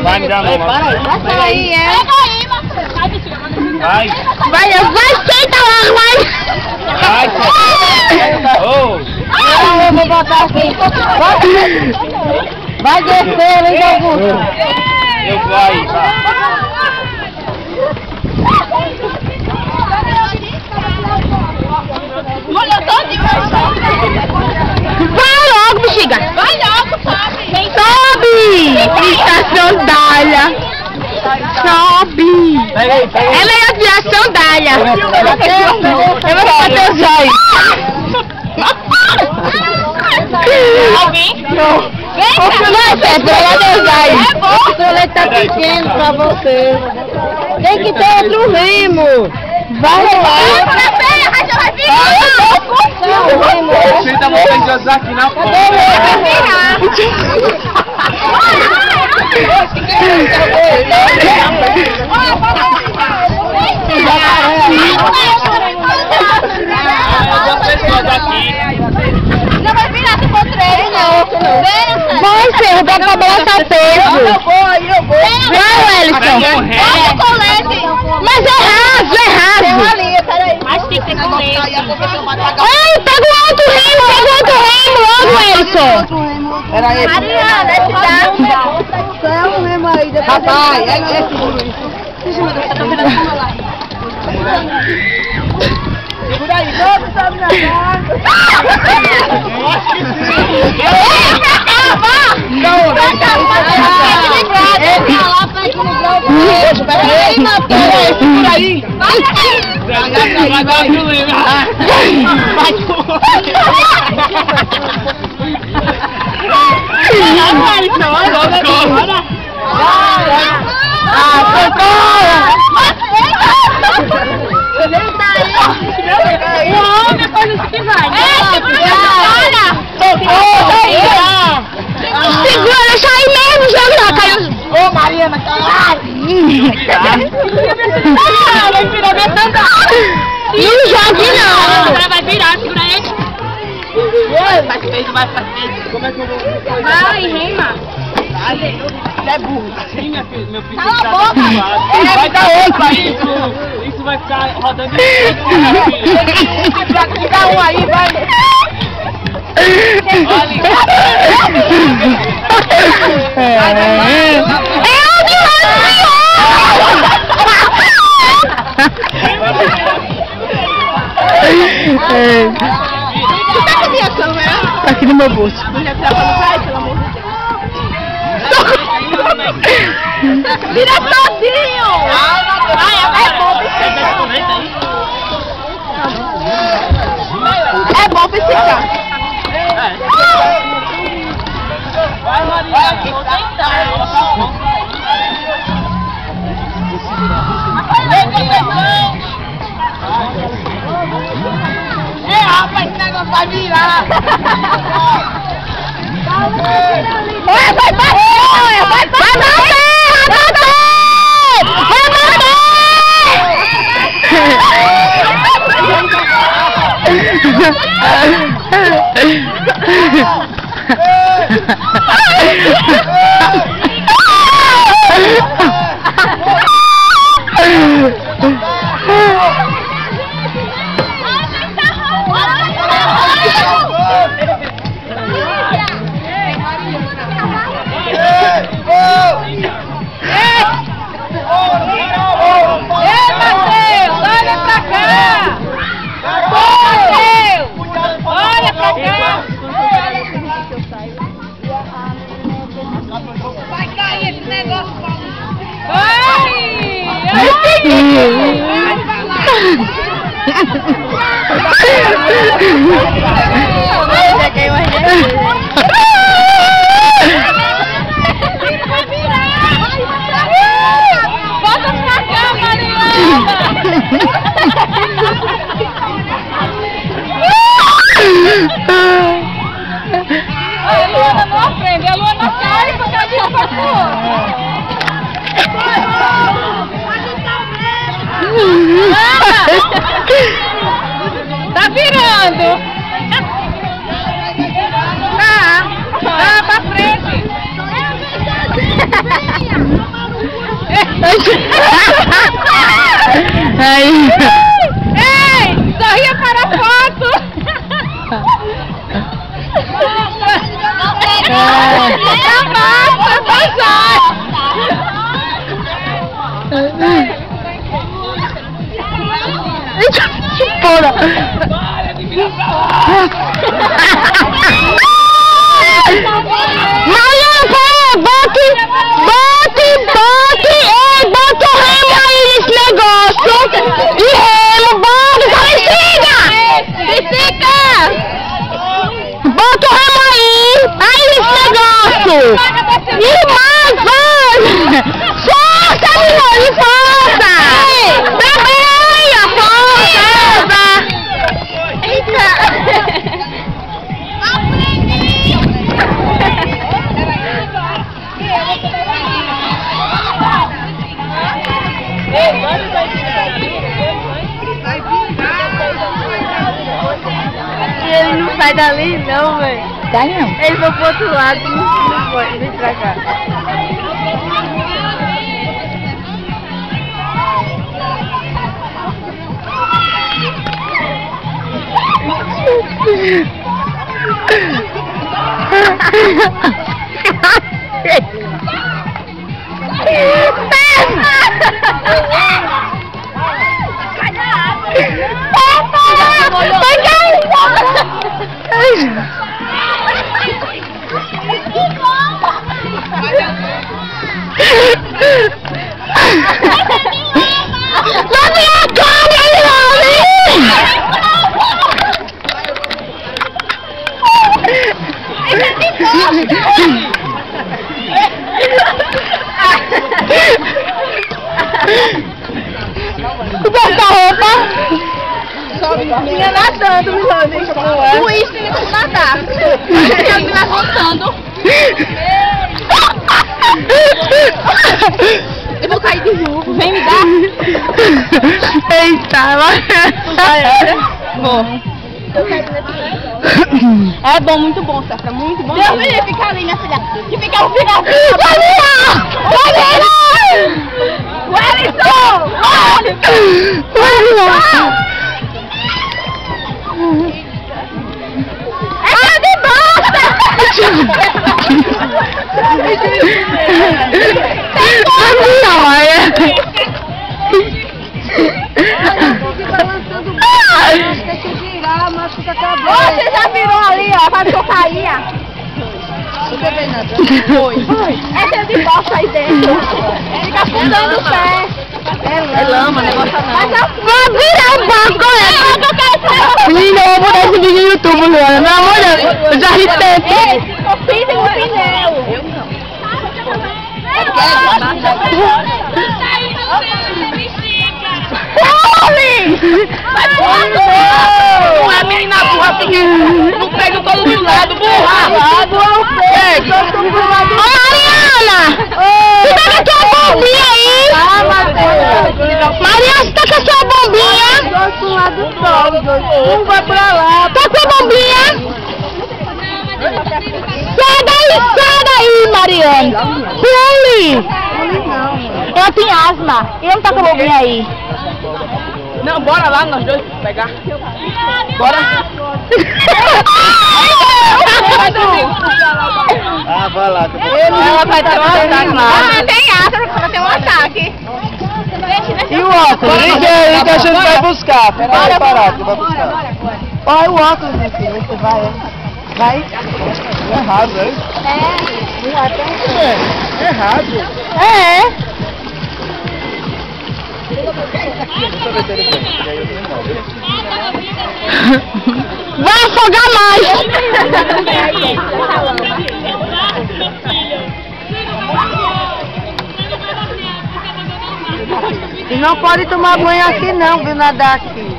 Vai me dar a mão. Vai aí, é. Vai. Vai, senta logo, vai. Vai. Oh. Eu vou botar assim. Vai descer, hein, Augusto? Eu vai. Olha, tô de Vai logo, bexiga. Vai logo, sobe. Sobe. Estação Dália. Sobe. É melhor tirar a sandália. Eu vou bater os olhos. Alguém? Vem cá. Pega Deus aí. É bom. O colete tá pequeno pra você. Tem que ter outro remo. Vai lá. Vai virar. Você tá botando aqui na porta. Vai virar. Não vai virar se for três, não. Vai, Ferro, pra botar peso. Eu vou. Vai, Wellington. Olha o colete. Mas é raso, é raso. Peraí. Mas tem que ter colete. Ai, pega o outro remo logo, Wellington. Era aí. Mariana, te dá. É o remo aí, depois. Papai, é seguro Segura aí, todo sabe nadar. Segura aí. Vai dar problema. Segura, deixa aí mesmo, joga lá, caiu. Ô, Mariana, caralho! Vai virar minha sandália. Não jogue, não. Agora vai virar, segura ele. Faz feio, vai fazer. Como é que eu vou? Vai, rema. É burro. Sim, minha filha, meu filho. Cala a boca. Vai dar outra. Isso vai ficar rodando. Fica um aí, vai. Tá com a minha câmera? Tá aqui no meu bolso. Não já trava no pai, pelo amor de Deus. Vira sozinho! É bom ficar. Vai, Maria. Vou tentar. Rapaz, esse negócio vai virar! Vai bater! Vai Bota pra cá, Mariana! A Luana não aprende, a Luana cai porque a gente tá virando! Tá pra frente! Porra! Mariana, bote! Ei, bota o remo aí nesse negócio! E remo, bota, só me siga! Bota o remo aí nesse negócio! E mais, vai! Força, Milone, força! Também, a força! Eita! Ele não sai dali não, velho. Sai não. Ele foi pro outro lado, não pode, vem pra cá. Bota a roupa. Vinha nadando, Milone. O uísque nem como nadar. Eu vinha voltando. Eu vou cair de novo. Vem me dar. Eita, Vou. É bom, muito bom, Safra. Muito bom. Deus me livre, fica ali, minha filha. Que fica o final. Wellington! É de bosta! Você já virou ali, ó, vai que eu caía. Foi. É de bosta aí dentro. Fica afundando o pé. É lama, negócio não. Mas eu vou virar o banco, Menina, eu vou botar esse vídeo no YouTube, Luana. Meu amor, eu já ri tanto. Ei, ficou físico no pneu. Eu não. Não é menina burra assim que não pega todo do lado, burra! Pega! Ô, Mariana! Você tá com a sua bombinha aí? Mariana, você tá com a sua bombinha? Um vai pra lá. Tá com a bombinha? Sai daí, Mariana! Pule! Ela tem asma. E não tá com a bombinha aí? Não, bora lá nós dois pegar. Bora! Ah, vai lá. Ela vai ter um ataque lá. Tem asma, tem um ataque. E o óculos? Liga aí que a gente vai buscar. Pera aí, parado, que vai buscar. Olha o óculos, meu filho. Você vai, Vai? É errado, hein? É errado. É. Vai afogar mais! E não pode tomar banho aqui não, viu, nadar aqui.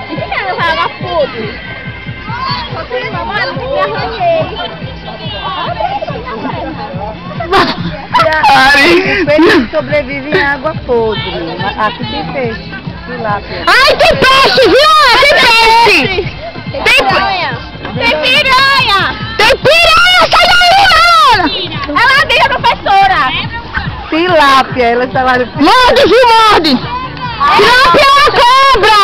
E que ela vai lá podre? Mamãe, eu me arranhei. O peixe sobrevive em água podre. Aqui tem peixe. Ai, tem peixe, viu? Tem peixe! Tem piranha! Tem piranha! Tem piranha! Sai daí, mano! Ela é a professora! Tilápia, ela está lá no... Morde, viu? Morde! Tilápia é uma cobra!